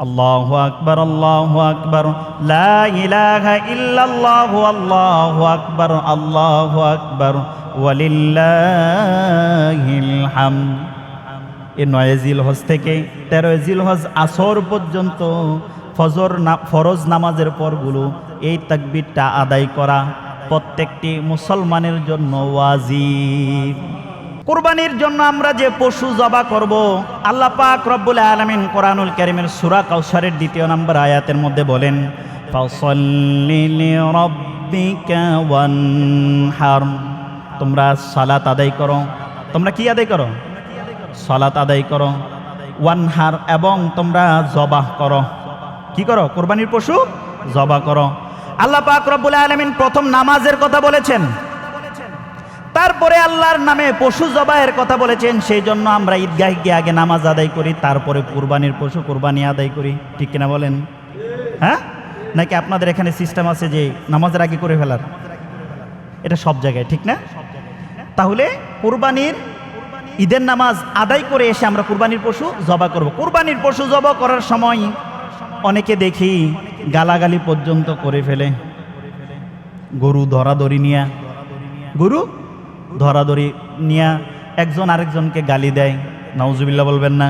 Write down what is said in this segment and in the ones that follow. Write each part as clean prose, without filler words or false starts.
আল্লাহু আকবার, আল্লাহু আকবার, লা ইলাহা ইল্লাল্লাহু, আল্লাহু আকবার, আল্লাহু আকবার, ওয়ালিল্লাহিল হামদ। এই 9 জিলহজ থেকে 13 জিলহজ আসর পর্যন্ত ফরজ নামাজের পরগুলো এই তাকবীরটা আদায় করা প্রত্যেকটি মুসলমানের জন্য ওয়াজিব। কুরবানির জন্য আমরা যে পশু জবাই করব, আল্লাহ পাক রব্বুল আলামিন কোরআনুল কারীমের সূরা কাউসারের 2 নম্বর আয়াতের মধ্যে বলেন, ফাসাল্লি লিরাব্বিকা ওয়ানহার। তোমরা সালাত আদায় করো। তোমরা কি আদায় করো? সালাত আদায় করো। ওয়ানহার, এবং তোমরা জবাহ করো। কি করো? কুরবানির পশু জবাই করো। আল্লাহ পাক রব্বুল আলামিন প্রথম নামাজের কথা বলেছেন, তারপরে আল্লাহর নামে পশু জবাইয়ের কথা বলেছেন। সেই জন্য আমরা ঈদগাহে গিয়ে আগে নামাজ আদায় করি, তারপরে কুরবানির পশু কুরবানি আদায় করি। ঠিক কিনা বলেন? হ্যাঁ, নাকি আপনাদের এখানে সিস্টেম আছে যে নামাজের আগে করে ফেলার? এটা সব জায়গায় ঠিক না? তাহলে কুরবানির ঈদের নামাজ আদায় করে এসে আমরা কুরবানির পশু জবাই করব। কুরবানির পশু জবাই করার সময় অনেকে দেখি গালাগালি পর্যন্ত করে ফেলে। গরু ধরাধরি নিয়া একজন আরেকজনকে গালি দেয়। নাউজুবিল্লাহ বলবেন না?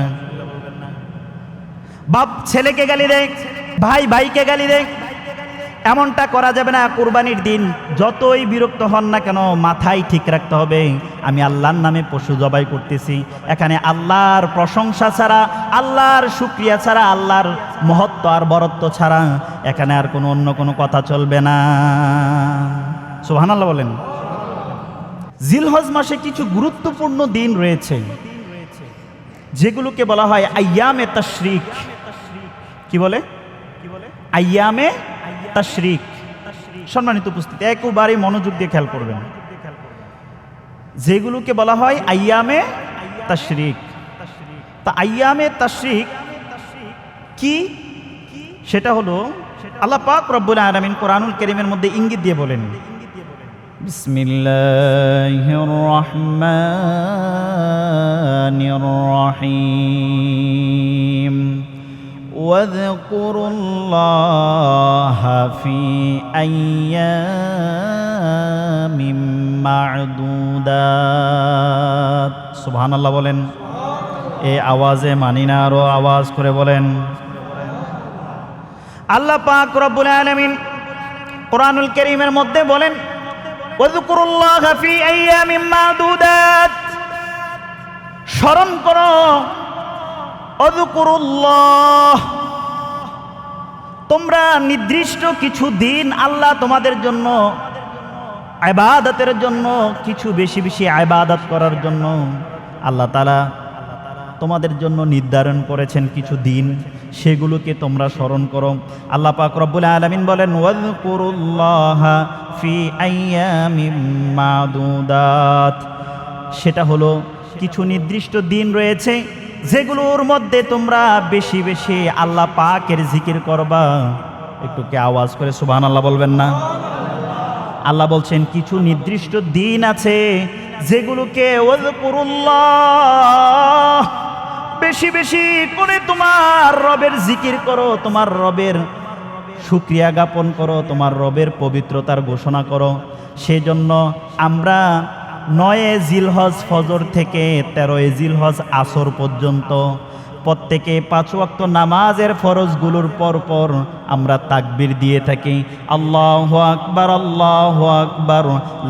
বাপ ছেলেকে গালি দেয়, ভাই ভাইকে গালি দেয়। এমনটা করা যাবে না। কুরবানির দিন যতই বিরক্ত হন না কেন, মাথায় ঠিক রাখতে হবে আমি আল্লাহর নামে পশু জবাই করতেছি। এখানে আল্লাহর প্রশংসা ছাড়া, আল্লাহর শুকরিয়া ছাড়া, আল্লাহর মহত্ব আর বরত্ব ছাড়া এখানে আর কোনো অন্য কোনো কথা চলবে না। সুবহানাল্লাহ বলেন। জিলহজ মাসে কিছু গুরুত্বপূর্ণ দিন রয়েছে যেগুলোকে বলা হয় আইয়ামে তাশরিক। কি বলে? আইয়ামে তাশরিক। সম্মানিত উপস্থিতি, একবারে মনোযোগ দিয়ে খেয়াল করবেন। যেগুলোকে বলা হয় আইয়ামে তাশরিক। তা আইয়ামে তাশরিক কি? সেটা হলো আল্লাহ পাক রব্বুল আলামিন কোরআনুল কারীমের মধ্যে ইঙ্গিত দিয়ে বলেন, বিসমিল্লাহির রহমানির রহিম, ওয়াযকুরুল্লাহা ফি আইয়ামিম মা'দুদাত। সুবহানাল্লাহ বলেন। এই আওয়াজে মানি না, আরো আওয়াজ করে বলেন। আল্লাহ পাক রব্বুল আলামিন কোরআনুল কারীমের মধ্যে বলেন, ওয়াযকুরুল্লাহা ফি আইয়ামিম মা'দুদাত। স্মরণ করো, ওয়াযকুরুল্লাহ, তোমরা নির্দিষ্ট কিছু দিন আল্লাহ তোমাদের জন্য ইবাদতের জন্য, কিছু বেশি বেশি ইবাদত করার জন্য আল্লাহ তাআলা তোমাদের জন্য নির্ধারণ করেছেন কিছু দিন, সেগুলোকে তোমরা স্মরণ করো। আল্লাহ পাক রব্বুল আলামিন বলেন, ওয়াযকুরুল্লাহা ফি আইয়ামিম মা'দুদাত। সেটা হলো কিছু নির্দিষ্ট দিন রয়েছে যেগুলোর মধ্যে তোমরা বেশি বেশি আল্লাহ পাকের জিকির করবা। একটু কি আওয়াজ করে সুবহানাল্লাহ বলবেন না? আল্লাহ বলছেন কিছু নির্দিষ্ট দিন আছে যেগুলোকে ওয়াযকুরুল্লাহ, বেশি বেশি করে তোমার রবের জিকির করো, তোমার রবের শুকরিয়া জ্ঞাপন করো, তোমার রবের পবিত্রতার ঘোষণা করো। সেজন্য আমরা 9 জিলহজ ফজর থেকে 13 জিলহজ আসর পর্যন্ত প্রত্যেকে 5 ওয়াক্ত নামাজের ফরজগুলোর পর পর আমরা তাকবীর দিয়ে থাকি। আল্লাহু আকবার, আল্লাহু আকবার,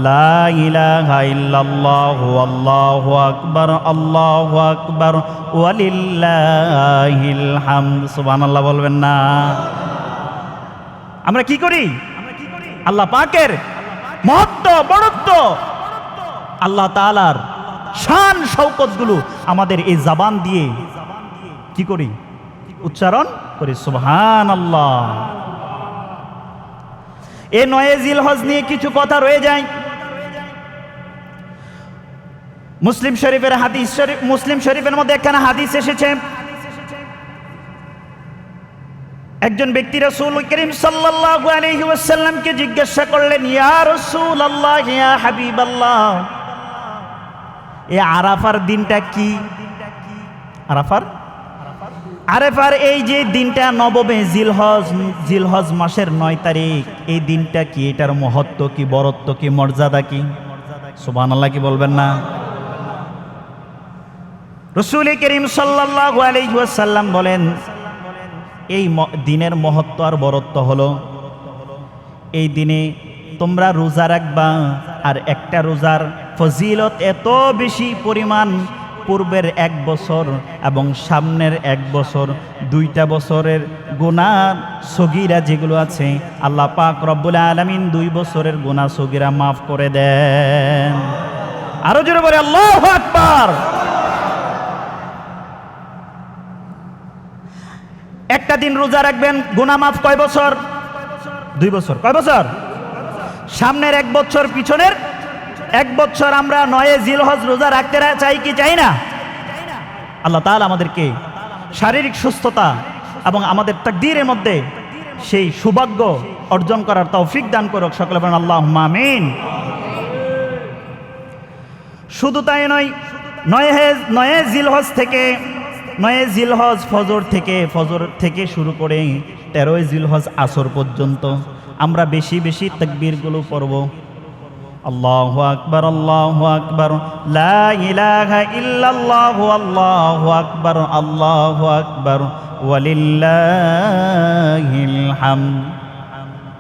লা ইলাহা ইল্লাল্লাহু, আল্লাহু আকবার, আল্লাহু আকবার, ওয়ালিল্লাহিল হামদ। সুবহানাল্লাহ বলবেন না? আমরা কি করি? আল্লাহ পাকের মহত্ব, বড়ত্ব, আল্লাহ তাআলার শান শওকতগুলো আমাদের এই জবান দিয়ে কি করি? উচ্চারণ করি সুবহানাল্লাহ। এই 9 জিলহজ নিয়ে কিছু কথা রয়ে যায়। মুসলিম শরীফের মধ্যে একখানা হাদিস এসেছে। একজন ব্যক্তি রাসূল করিম সাল্লাল্লাহু আলাইহি ওয়াসাল্লামকে জিজ্ঞাসা করলেন, ইয়া রাসূলুল্লাহ, ইয়া হাবিবাল্লাহ, এই আরাফার দিনটা কি? আরাফার আরেফার এই যে দিনটা নবমে জিলহজ মাসের 9 তারিখ, এই দিনটা কি, এটার মহত্ব কি, বরত্ব কি, মর্যাদা কি? সুবহানাল্লাহ কি বলবেন না? রাসূল করিম সাল্লাল্লাহু আলাইহি ওয়াসাল্লাম বলেন, এই দিনের মহত্ব আর বরত্ব হলো, এই দিনে তোমরা রোজা রাখবা, আর একটা রোজার ফজিলত এত বেশি পরিমাণ, পূর্বের 1 বছর এবং সামনের 1 বছর, 2টা বছরের গুনাহ সগীরা যেগুলো আছে, আল্লাহ পাক রব্বুল আলামিন 2 বছরের গুনাহ সগীরা মাফ করে দেন। আরো জোরে বলে আল্লাহু আকবার। একটা দিন রোজা রাখবেন, গুনাহ মাফ কয় বছর? 2 বছর। কয় বছর? সামনের 1 বছর, পিছনের 1 বছর। আমরা 9 জিলহজ রোজা রাখতে চাই কি চাই না? আল্লাহ তাআলা আমাদেরকে শারীরিক সুস্থতা এবং আমাদের তাকদীরের মধ্যে সেই সৌভাগ্য অর্জন করার তৌফিক দান করুক। সকলে বলেন আল্লাহুম্মা আমিন। শুধু তাই নয়, 9 জিলহজ থেকে, 9 জিলহজ ফজর থেকে শুরু করে 13 জিলহজ আসর পর্যন্ত আমরা বেশি বেশি তাকবীরগুলো পড়ব। আল্লাহু আকবার, আল্লাহু আকবার, লা ইলাহা ইল্লাল্লাহু, আল্লাহু আকবার, আল্লাহু আকবার, ওয়ালিল্লাহিল হামদ।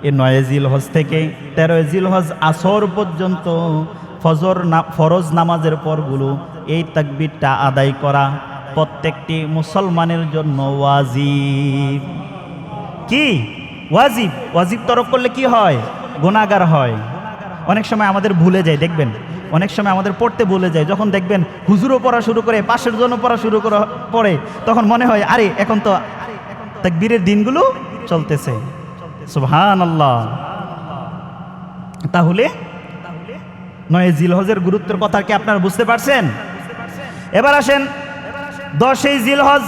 এই 9 জিলহজ থেকে 13 জিলহজ আসর পর্যন্ত ফরজ নামাজের পরগুলো এই তাকবীরটা আদায় করা প্রত্যেকটি মুসলমানের জন্য ওয়াজিব। কি ওয়াজিব? ওয়াজিব তরক করলে কি হয়? গুনাহগার হয়। অনেক সময় আমাদের ভুলে যায়, দেখবেন অনেক সময় আমাদের পড়তে ভুলে যায়। যখন দেখবেন হুজুরও পড়া শুরু করে, পাশের জন্য পড়া শুরু পড়ে, তখন মনে হয় আরে এখন তো তাকবীরের দিনগুলো চলতেছে। সুবহানাল্লাহ। তাহলে 9 জিলহজের গুরুত্বের কথা কি আপনারা বুঝতে পারছেন? এবার আসেন 10 জিলহজ,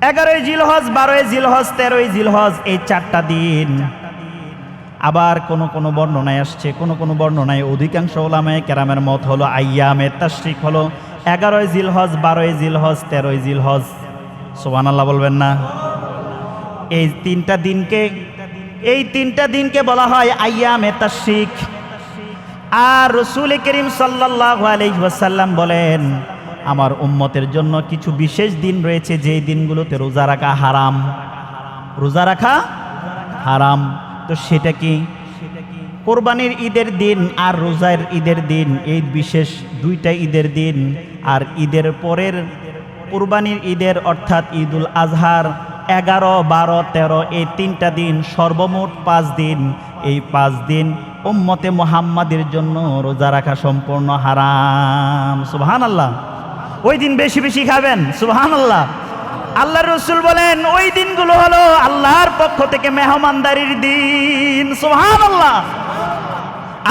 11 জিলহজ, 12 জিলহজ, 13 জিলহজ, এই 4টা দিন। আবার কোন বর্ণনায় আসছে, কোন বর্ণনায় অধিকাংশ উলামায়ে কেরামের মত হলো আইয়ামে তাশরিক হলো 11 জিলহজ, 12 জিলহজ, 13 জিলহজ। সুবহানাল্লাহ বলবেন না? এই 3টা দিনকে বলা হয় আইয়ামে তাশরিক। আর রাসূল করিম সাল্লাল্লাহু আলাইহি ওয়াসাল্লাম বলেন, আমার উম্মতের জন্য কিছু বিশেষ দিন রয়েছে, যেই দিনগুলোতে রোজা রাখা হারাম। রোজা রাখা হারাম। তো সেটা কি? কোরবানির ঈদের দিন আর রোজার ঈদের দিন, এই বিশেষ 2টা ঈদের দিন। আর ঈদের পরের কোরবানির ঈদের অর্থাৎ ঈদুল আজহার 11, 12, 13, এই 3টা দিন, সর্বমোট 5 দিন। এই 5 দিন উম্মতে মুহাম্মাদের জন্য রোজা রাখা সম্পূর্ণ হারাম। সুবহানাল্লাহ। ওই দিন বেশি বেশি খাবেন। সুবহানাল্লাহ। আল্লাহর রাসূল বলেন ওই দিনগুলো হলো আল্লাহর পক্ষ থেকে মেহমানদারির দিন। সুবহানাল্লাহ।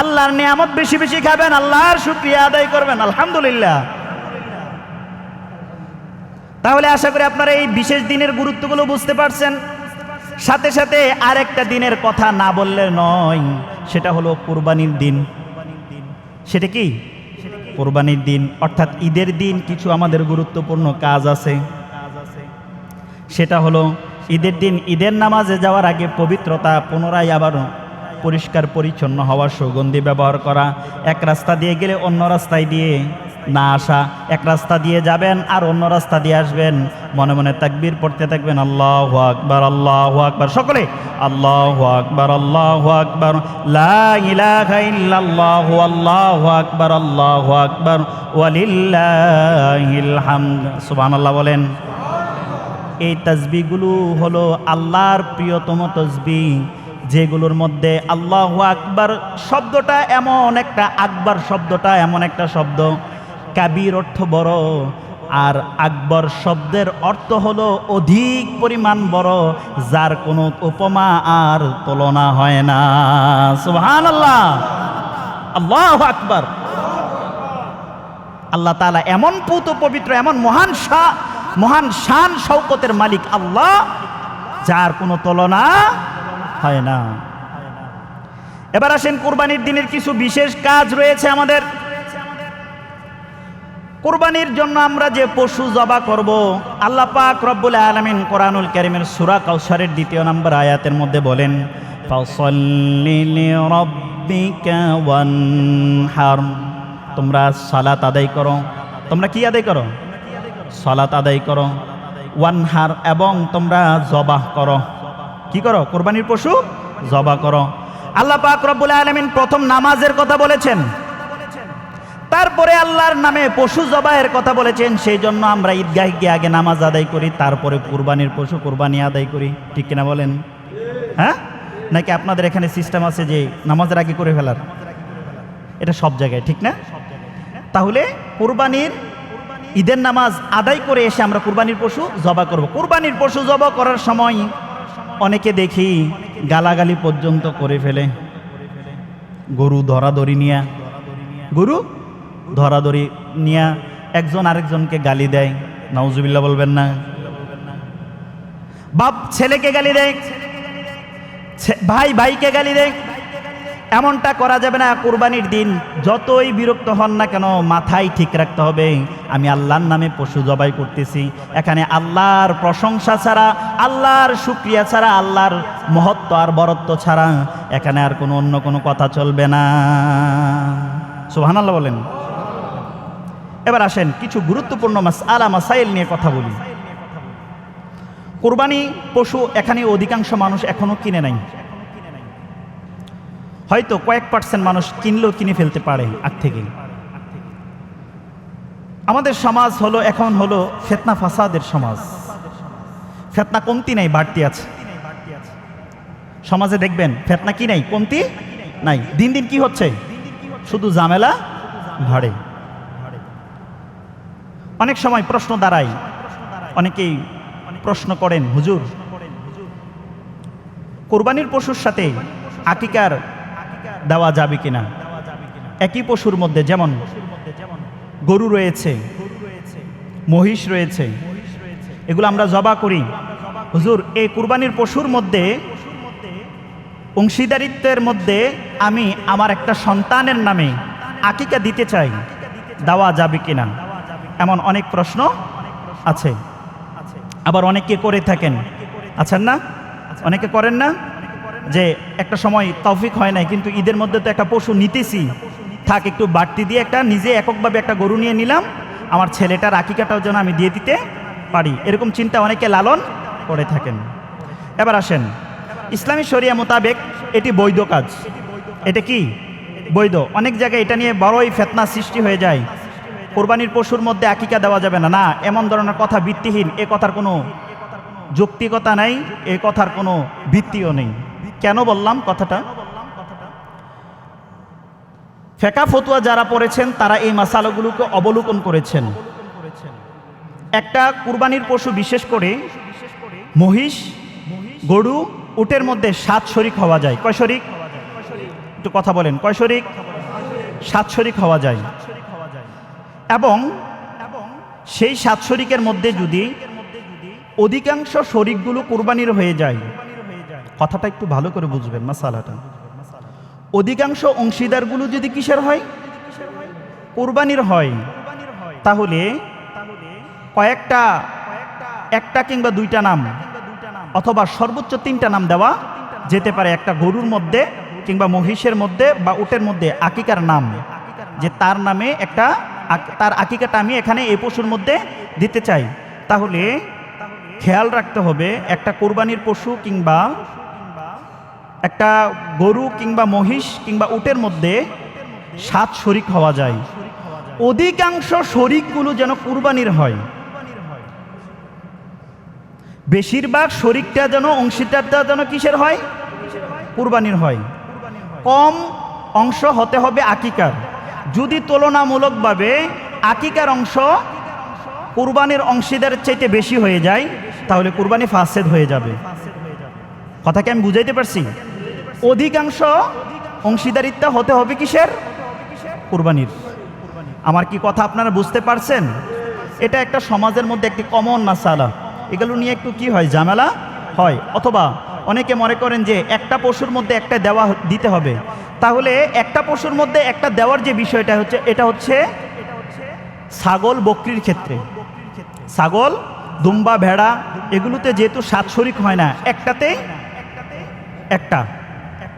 আল্লাহর নিয়ামত বেশি বেশি খাবেন, আল্লাহর শুকরিয়া আদায় করবেন। আলহামদুলিল্লাহ। তাহলে আশা করি আপনারা এই বিশেষ দিনের গুরুত্বগুলো বুঝতে পারছেন। সাথে সাথে আরেকটা দিনের কথা না বললে নয়, সেটা হলো কুরবানির দিন। সেটা কি? কুরবানির দিন অর্থাৎ ঈদের দিন কিছু আমাদের গুরুত্বপূর্ণ কাজ আছে। সেটা হলো ঈদের দিন ঈদের নামাজে যাওয়ার আগে পবিত্রতা, পুনরায় আবার পরিষ্কার পরিচ্ছন্ন হওয়ার সুগন্ধি ব্যবহার করা। এক রাস্তা দিয়ে গেলে অন্য রাস্তায় দিয়ে না আসা, এক রাস্তা দিয়ে যাবেন আর অন্য রাস্তা দিয়ে আসবেন, মনে মনে তাকবীর পড়তে থাকবেন, আল্লাহু আকবার, আল্লাহু আকবার। সকলে আল্লাহু আকবার, আল্লাহু আকবার, লা ইলাহা ইল্লাল্লাহু, আল্লাহু আকবার, আল্লাহু আকবার, ওয়ালিল্লাহিল হামদ। সুবহানাল্লাহ বলেন। এই তাসবিহগুলো হলো আল্লাহর প্রিয়তম তাসবিহ, যেগুলোর মধ্যে আল্লাহু আকবার শব্দটা এমন একটা, আকবার শব্দটা এমন একটা শব্দ, কাবীর অর্থ বড়, আর আকবর শব্দের অর্থ হলো অধিক পরিমাণ বড়, যার কোনো উপমা আর তুলনা হয় না। সুবহানাল্লাহ। আল্লাহু আকবার। আল্লাহ তাআলা এমন পুত পবিত্র, এমন মহান শান শৌকতের মালিক আল্লাহ, যার কোনো তুলনা হয় না। এবার আসেন কুরবানির দিনের কিছু বিশেষ কাজ রয়েছে আমাদের। কুরবানির জন্য আমরা যে পশু জবা করব, আল্লাহ পাক রব্বুল আলামিন কোরআনুল কারীমের সূরা কাউসারের 2 নম্বর আয়াতের মধ্যে বলেন, ফাসাল্লি লিরাব্বিকা ওয়ানহার, তোমরা সালাত আদায় করো। তোমরা কি আদায় করো? সালাত আদায় করো। ওয়ানহার, এবং তোমরা জবাহ করো। কি করো? কুরবানির পশু জবাহ করো। আল্লাহ পাক রব্বুল আলামিন প্রথম নামাজের কথা বলেছেন, তারপরে আল্লাহর নামে পশু জবাহের কথা বলেছেন। সেই জন্য আমরা ঈদগাহে গিয়ে আগে নামাজ আদায় করি, তারপরে কুরবানির পশু কুরবানি আদায় করি। ঠিক কিনা বলেন? হ্যাঁ, নাকি আপনাদের এখানে সিস্টেম আছে যে নামাজের আগে করে ফেলার? এটা সব জায়গায় ঠিক না? তাহলে কুরবানির ঈদের নামাজ আদায় করে এসে আমরা কুরবানির পশু জবা করব। কুরবানির পশু জবা করার সময় অনেকে দেখি গালাগালি পর্যন্ত করে ফেলে। গরু ধরাধরি নিয়া একজন আরেকজনকে গালি দেয়। নাউজুবিল্লাহ বলবেন না? বাপ ছেলেকে গালি দেয়, ভাই ভাইকে গালি দেয়। এমনটা করা যাবে না। কুরবানির দিন যতই বিরক্ত হন না কেন, মাথায় ঠিক রাখতে হবে আমি আল্লাহর নামে পশু জবাই করতেছি। এখানে আল্লাহর প্রশংসা ছাড়া, আল্লাহর শুকরিয়া ছাড়া, আল্লাহর মহত্ব আর বরত্ব ছাড়া এখানে আর কোনো অন্য কোনো কথা চলবে না। সুবহানাল্লাহ বলেন। এবার আসেন কিছু গুরুত্বপূর্ণ মাসআলা মাসাইল নিয়ে কথা বলি। কুরবানি পশু এখানে অধিকাংশ মানুষ এখনো কিনে নাই। হয়তো কয়েক % মানুষ কিনলেও কিনে ফেলতে পারে আগ থেকে। আমাদের সমাজ হলো এখন হলো ফিতনা ফাসাদের সমাজ। ফিতনা কমতি নাই, বাড়তি আছে। সমাজে দেখবেন ফিতনা কি নাই, কমতি নাই। দিন দিন কি হচ্ছে? শুধু ঝামেলা বাড়ে। অনেক সময় প্রশ্ন দাঁড়ায়, অনেকেই প্রশ্ন করেন, হুজুর কুরবানির পশুর সাথে আকিকার দেওয়া যাবে কিনা? একই পশুর মধ্যে যেমন গরু রয়েছে, মহিষ রয়েছে, এগুলো আমরা জবা করি। হুজুর এই কুরবানির পশুর মধ্যে অংশীদারিত্বের মধ্যে আমি আমার একটা সন্তানের নামে আকিকা দিতে চাই, দেওয়া যাবে কিনা? এমন অনেক প্রশ্ন আছে। আবার অনেকে করে থাকেন, আছেন না? অনেকে করেন না যে একটা সময় তৌফিক হয় নাই, কিন্তু ঈদের মধ্যে তো একটা পশু নিতেছি, থাক একটু বাড়তি দিয়ে একটা নিজে এককভাবে একটা গরু নিয়ে নিলাম, আমার ছেলেটার আকিকাটাও যেন আমি দিয়ে দিতে পারি। এরকম চিন্তা অনেকে লালন করে থাকেন। এবার আসেন, ইসলামী শরিয়া মোতাবেক এটি বৈধ কাজ। এটা কি বৈধ? অনেক জায়গায় এটা নিয়ে বড়ই ফিতনা সৃষ্টি হয়ে যায়। কোরবানির পশুর মধ্যে আকিকা দেওয়া যাবে না, না, এমন ধরনের কথা ভিত্তিহীন। এ কথার কোনো যৌক্তিকতা নাই, এ কথার কোনো ভিত্তিও নেই। কেন বললাম কথাটা? ফিকহ ফতোয়া যারা পড়েছেন তারা এই মাসালাগুলোকে অবলোকন করেছেন। একটা কুরবানির পশু, বিশেষ করে মহিষ, গরু, উটের মধ্যে 7 শরিক হওয়া যায়। কয় শরিক? একটু কথা বলেন, কয় শরিক? 7 শরিক হওয়া যায়। এবং সেই 7 শরিকের মধ্যে যদি অধিকাংশ শরিকগুলো কুরবানির হয়ে যায়, কথাটা একটু ভালো করে বুঝবেন মাসালাটা, অধিকাংশ অংশীদারগুলো যদি কিসের হয়? কুরবানির হয়, তাহলে কয়েকটা, একটা কিংবা 2টা নাম অথবা সর্বোচ্চ 3টা নাম দেওয়া যেতে পারে একটা গরুর মধ্যে কিংবা মহিষের মধ্যে বা উটের মধ্যে আকিকার নাম, যে তার নামে একটা, তার আকিকাটা আমি এখানে এই পশুর মধ্যে দিতে চাই। তাহলে খেয়াল রাখতে হবে একটা কুরবানির পশু কিংবা একটা গরু কিংবা মহিষ কিংবা উটের মধ্যে 7 শরিক হওয়া যায়। অধিকাংশ শরিকগুলো যেন কুরবানির হয়, বেশিরভাগ শরিকটা যেন, অংশীদারটা যেন কিসের হয়? কুরবানির হয়। কম অংশ হতে হবে আকিকার। যদি তুলনামূলকভাবে আকিকার অংশ কুরবানির অংশীদারের চাইতে বেশি হয়ে যায়, তাহলে কুরবানি ফাসেদ হয়ে যাবে। কথাকে আমি বুঝাইতে পারছি? অধিকাংশ অংশীদারিত্ব হতে হবে কিসের? কুরবানির। আমার কি কথা আপনারা বুঝতে পারছেন? এটা একটা সমাজের মধ্যে একটি কমন মাসালা। এগুলো নিয়ে একটু কি হয়, ঝামেলা হয়। অথবা অনেকে মনে করেন যে একটা পশুর মধ্যে একটা দেওয়া দিতে হবে। তাহলে একটা পশুর মধ্যে একটা দেওয়ার যে বিষয়টা হচ্ছে, এটা হচ্ছে ছাগল বকরির ক্ষেত্রে, ছাগল দুম্বা ভেড়া এগুলোতে যেহেতু 7 শরিক হয় না, একটাতেই একটা,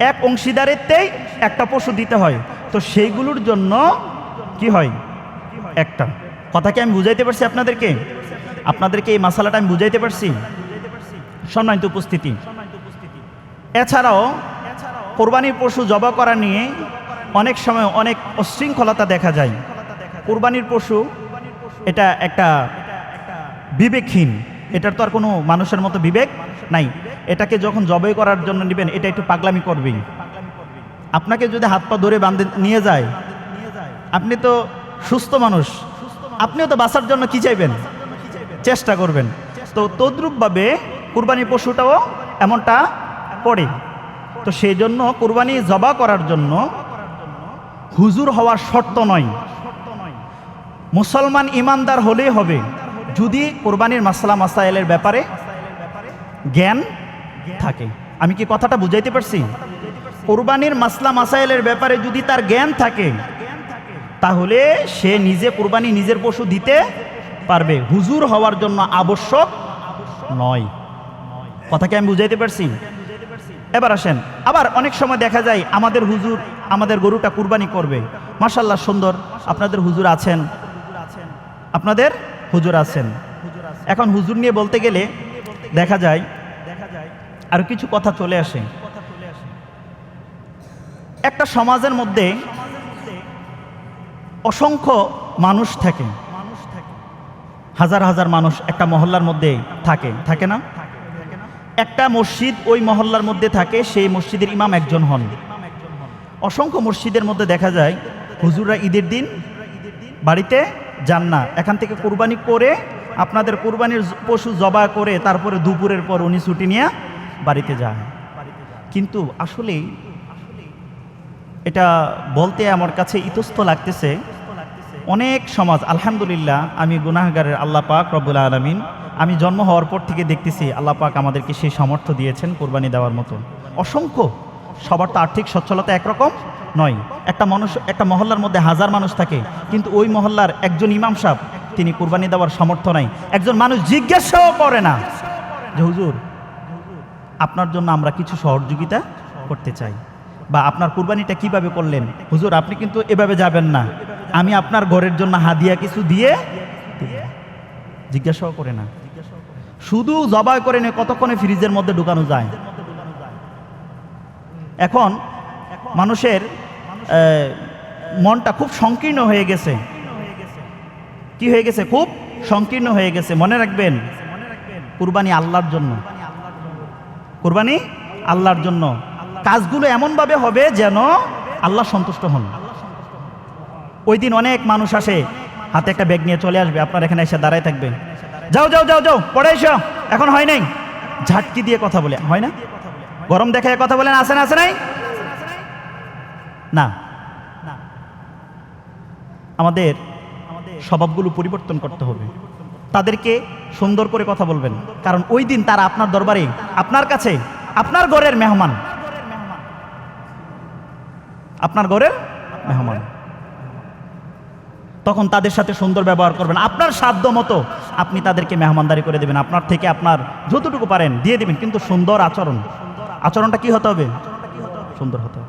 এক অংশীদারেরতেই একটা পশু দিতে হয়, তো সেইগুলোর জন্য কি হয় একটা। কথা কি আমি বুঝাইতে পারছি আপনাদেরকে? আপনাদেরকে এই মাসালাটা আমি বুঝাইতে পারছি? সম্মানিত উপস্থিতি, এছাড়াও কোরবানির পশু জবাই করা নিয়ে অনেক সময় অনেক অশৃঙ্খলতা দেখা যায়। কোরবানির পশু এটা একটা বিবেকহীন, এটার তো আর কোনো মানুষের মতো বিবেক নাই। এটাকে যখন জবাই করার জন্য নেবেন, এটা একটু পাগলামি করবেই। আপনাকে যদি হাত পা ধরে বাঁধে নিয়ে যায়, আপনি তো সুস্থ মানুষ, আপনিও তো বাঁচার জন্য কি চাইবেন, চেষ্টা করবেন। তো তদ্রূপভাবে কুরবানির পশুটাও এমনটা পড়ে। তো সেই জন্য কুরবানি জবাই করার জন্য হুজুর হওয়ার শর্ত নয়, মুসলমান ইমানদার হলেই হবে, যদি কোরবানির মাসলা মাসাইলের ব্যাপারে জ্ঞান থাকে। আমি কি কথাটা বুঝাইতে পারছি? কোরবানির মাসলা মাসাইলের ব্যাপারে যদি তার জ্ঞান থাকে, তাহলে সে নিজে কোরবানি নিজের পশু দিতে পারবে, হুজুর হওয়ার জন্য আবশ্যক নয়। কথাকে আমি বুঝাইতে পারছি? এবার আসেন, আবার অনেক সময় দেখা যায় আমাদের হুজুর আমাদের গরুটা কুরবানি করবে, মাশাআল্লাহ সুন্দর, আপনাদের হুজুর আছেন, আপনাদের হুজুর আছেন। এখন হুজুর নিয়ে বলতে গেলে দেখা যায় আর কিছু কথা চলে আসে। একটা সমাজের মধ্যে অসংখ্য মানুষ থাকে, হাজার হাজার মানুষ একটা মহল্লার মধ্যে থাকে না? একটা মসজিদ ওই মহল্লার মধ্যে থাকে, সেই মসজিদের ইমাম একজন হন। অসংখ্য মসজিদের মধ্যে দেখা যায় হুজুররা ঈদের দিন বাড়িতে যান না, এখান থেকে কুরবানি করে আপনাদের কুরবানির পশু জবাই করে তারপরে দুপুরের পর উনি ছুটি নিয়ে বাড়িতে যায়। কিন্তু আসলে এটা বলতে আমার কাছে ইতস্ত লাগতেছে, অনেক সমাজ, আলহামদুলিল্লাহ আমি গুনাহগারের, আল্লাহ পাক রব্বুল আলামিন, আমি জন্ম হওয়ার পর থেকে দেখতেছি আল্লাহ পাক আমাদেরকে সেই সামর্থ্য দিয়েছেন কোরবানি দেওয়ার মতো। অসংখ্য, সবার তো আর্থিক সচ্ছলতা একরকম নয়। একটা মহল্লার মধ্যে হাজার মানুষ থাকে, কিন্তু ওই মহল্লার একজন ইমাম সাহেব তিনি কোরবানি দেওয়ার সামর্থ্য নাই। একজন মানুষ জিজ্ঞাসাও করে না যে হুজুর আপনার জন্য আমরা কিছু সহযোগিতা করতে চাই, বা আপনার কুরবানিটা কিভাবে করলেন হুজুর, আপনি কিন্তু এভাবে যাবেন না, আমি আপনার ঘরের জন্য হাদিয়া কিছু দিয়ে, জিজ্ঞাসাও করে না, শুধু জবাই করে নিয়ে কতক্ষণে ফ্রিজের মধ্যে ঢুকানো যায়। এখন মানুষের মনটা খুব সংকীর্ণ হয়ে গেছে। কি হয়ে গেছে? খুব সংকীর্ণ হয়ে গেছে। মনে রাখবেন, কুরবানি আল্লাহর জন্য, কুরবানি আল্লাহর জন্য। কাজগুলো এমনভাবে হবে যেন আল্লাহ সন্তুষ্ট হন। ওই দিন অনেক মানুষ আসে, হাতে একটা ব্যাগ নিয়ে চলে আসবে, আপনার এখানে এসে দাঁড়ায় থাকবে, যাও যাও যাও যাও পড়ে এসো, এখন হয় নাই, ঝাটকি দিয়ে কথা বলে, হয় না? গরম দেখায় কথা বলেন, আসে না, আসে নাই? না, আমাদের স্বভাবগুলো পরিবর্তন করতে হবে। তাদেরকে সুন্দর করে কথা বলবেন, কারণ ওই দিন তারা আপনার দরবারে, আপনার কাছে, আপনার ঘরের মেহমান, আপনার ঘরের মেহমান। তখন তাদের সাথে সুন্দর ব্যবহার করবেন, আপনার সাধ্য মতো আপনি তাদেরকে মেহমানদারি করে দেবেন, আপনার থেকে আপনার যতটুকু পারেন দিয়ে দেবেন, কিন্তু সুন্দর আচরণটা কি হতে হবে? সুন্দর হতে হবে।